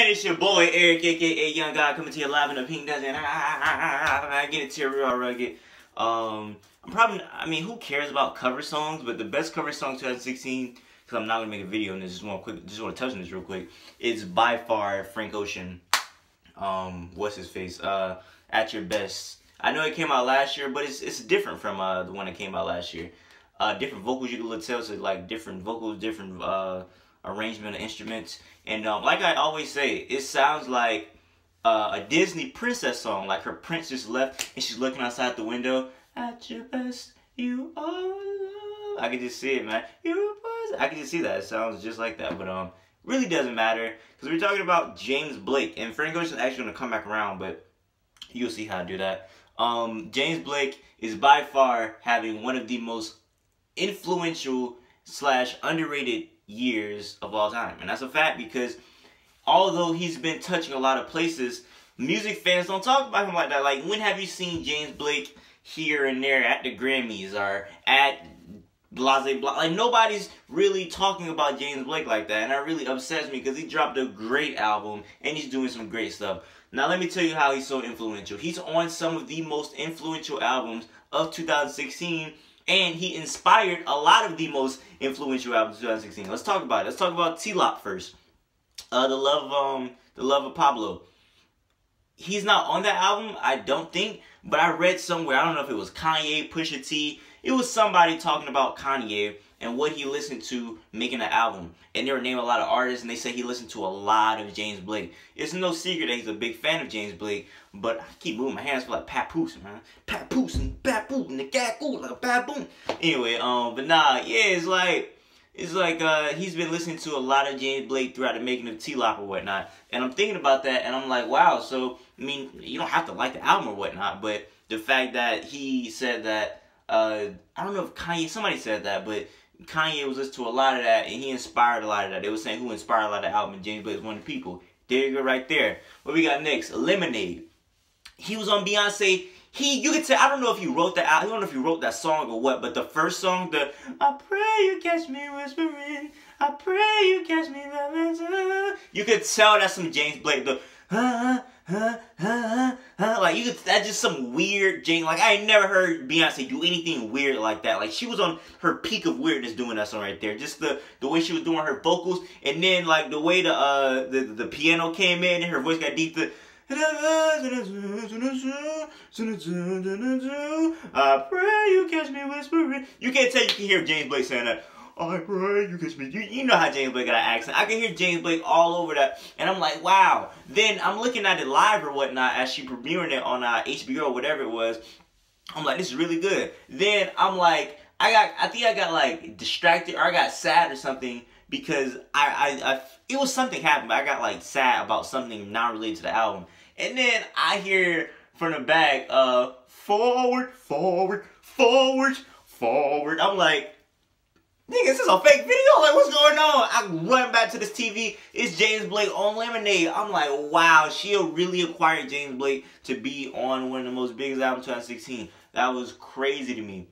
It's your boy Eric, aka Young God, coming to you live in the Pink Desert. I get it to you real rugged. I mean, who cares about cover songs? But the best cover song 2016, because I'm not gonna make a video on this. Just want to touch on this real quick. It's by far Frank Ocean. What's his face? At Your Best. I know it came out last year, but it's different from the one that came out last year. Different vocals, you can tell, so like different vocals, different arrangement of instruments, and like I always say, it sounds like a Disney princess song. Like her prince just left and she's looking outside the window. At your best, you are love. I can just see it, man. I can just see that. It sounds just like that, but really doesn't matter because we're talking about James Blake, and Frank Ocean's actually gonna come back around, but you'll see how I do that. James Blake is by far having one of the most influential / underrated years of all time, and that's a fact because although he's been touching a lot of places, music fans don't talk about him like that. Like, when have you seen James Blake here and there at the Grammys or at blase blah? Like, nobody's really talking about James Blake like that, and that really upsets me because he dropped a great album and he's doing some great stuff. Now let me tell you how he's so influential. He's on some of the most influential albums of 2016, and he inspired a lot of the most influential albums of 2016. Let's talk about it. Let's talk about T-Lop first. The Love of Pablo. He's not on that album, I don't think, but I read somewhere, I don't know if it was Kanye, Pusha T, it was somebody talking about Kanye and what he listened to making the album. And they were naming a lot of artists, and they say he listened to a lot of James Blake. It's no secret that he's a big fan of James Blake, but I keep moving my hands, feel like Papoose, man. Papoose and Papoose and the gaggoo like a baboon. Anyway, but nah, yeah, it's like he's been listening to a lot of James Blake throughout the making of T-Lop or whatnot. And I'm thinking about that, and I'm like, wow, so, I mean, you don't have to like the album or whatnot, but the fact that he said that, I don't know if Kanye, somebody said that, but Kanye was listening to a lot of that, and he inspired a lot of that. They were saying who inspired a lot of the album, and James Blake was one of the people. There you go right there. What we got next? Lemonade. He was on Beyonce. You could tell, I don't know if he wrote that out, I don't know if he wrote that song or what, but the first song, I pray you catch me whispering, I pray you catch me loving, you could tell that's some James Blake, like, that's just some weird James, like, I ain't never heard Beyonce do anything weird like that. Like, she was on her peak of weirdness doing that song right there. Just the way she was doing her vocals, and then, like, the way the piano came in and her voice got deep, I pray you catch me whispering. You can't tell you can hear James Blake saying that. I pray you catch me. You know how James Blake got an accent. I can hear James Blake all over that. And I'm like, wow. Then I'm looking at it live or whatnot as she premiering it on HBO or whatever it was. I'm like, this is really good. Then I'm like, I think I got like distracted or I got sad or something because it was something happened. But I got like sad about something not related to the album. And then I hear from the back, forward, forward, forward, forward. I'm like, nigga, is this a fake video? Like, what's going on? I run back to this TV. It's James Blake on Lemonade. I'm like, wow, she really acquired James Blake to be on one of the most biggest albums of 2016. That was crazy to me.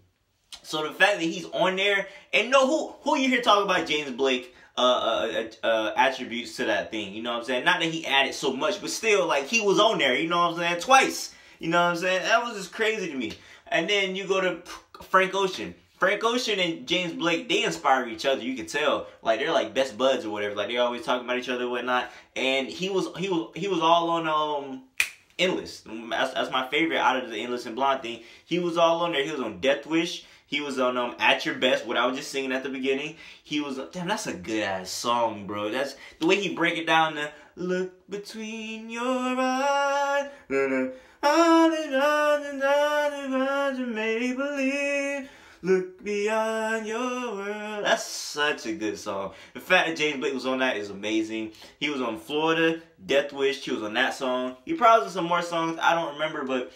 So the fact that he's on there, and who you hear talking about James Blake attributes to that thing, you know what I'm saying? Not that he added so much, but still, like, he was on there, you know what I'm saying? Twice, you know what I'm saying? That was just crazy to me. And then you go to Frank Ocean. Frank Ocean and James Blake, they inspire each other. You can tell, like, they're like best buds or whatever. Like, they're always talking about each other and whatnot. And he was all on Endless. That's my favorite out of the Endless and Blonde thing. He was all on there. He was on Death Wish. He was on At Your Best, what I was just singing at the beginning. He was, damn, that's a good ass song, bro. That's the way he break it down. Look between your eyes, make believe. Look beyond your world. That's such a good song. The fact that James Blake was on that is amazing. He was on Florida, Death Wish. He was on that song. He probably was on some more songs. I don't remember, but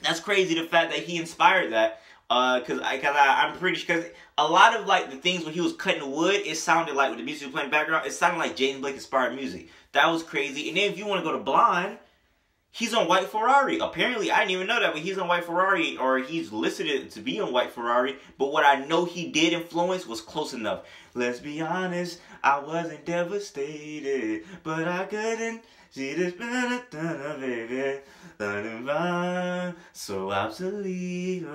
that's crazy. The fact that he inspired that. Cause I'm pretty sure, cause a lot of like the things when he was cutting the wood, it sounded like with the music playing background, it sounded like James Blake inspired music. That was crazy. And then if you want to go to Blonde, He's on White Ferrari. Apparently, I didn't even know that, but he's on White Ferrari, or he's listed to be on White Ferrari. But what I know he did influence was Close Enough. Let's be honest, I wasn't devastated, but I couldn't see this baby. So obsolete.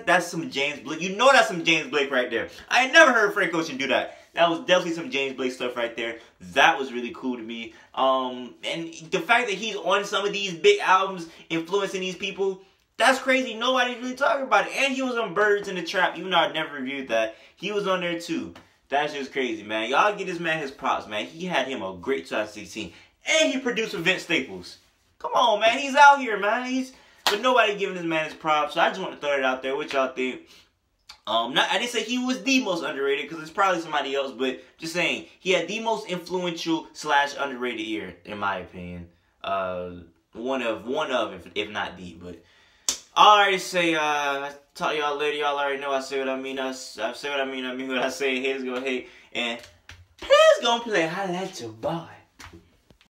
That's some James Blake. You know that's some James Blake right there. I ain't never heard Frank Ocean do that. That was definitely some James Blake stuff right there. That was really cool to me. And the fact that he's on some of these big albums influencing these people, that's crazy. Nobody's really talking about it. And he was on Birds in the Trap, even though I never reviewed that. He was on there too. That's just crazy, man. Y'all give this man his props, man. He had him a great 2016. And he produced with Vince Staples. Come on, man. He's out here, man. But nobody giving this man his props. So I just want to throw it out there. What y'all think? I didn't say he was the most underrated, because it's probably somebody else, but just saying, he had the most influential / underrated year, in my opinion. One of, if not the, but I already say, I talk to y'all later. Y'all already know I say what I mean. I say what I mean what I say. Haters gonna hate, and players gonna play. Holla at your boy.